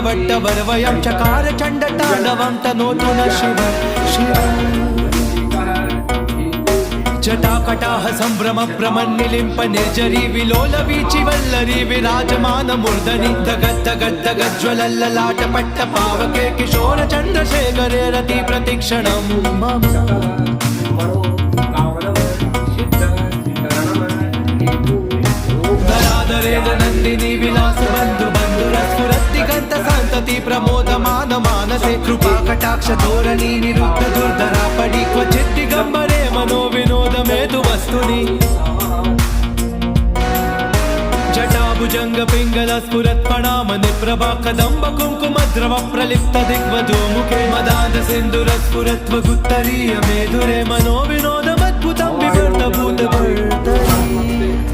वट्टवर्वयं चकार चण्डताण्डवं तनोतु न शिव जटाकटाह सम्भ्रम भ्रमन्निलिम्प निर्जरी विलोल वीचि वल्लरी विराजमान मूर्धनि धगद्धगद्धगज्ज्वलल्ललाट पट्ट पावके किशोर चन्द्रशेखरे रति प्रतिक्षणं मम धराधरेण नन्दिनी विलास बन्धु बन्धुरस्फुरद्दिगन्त सन्तति प्रमोदमान मानसे कृपा कटाक्ष धोरणी निरुद्ध दुर्धरा पडि क्वचित् दिगम्बरे मनो विनोद मेतु वस्तुनि जटाभुजंग पिंगल स्फुरत् प्रणाम निप्रभा कदम्ब कुंकुम द्रव प्रलिप्त दिग्वधू मुखे मदान्त सिंधुर स्फुरत् वगुत्तरीय मेधुरे मनो विनोद मद्भुतं विवर्त भूत भर्तरी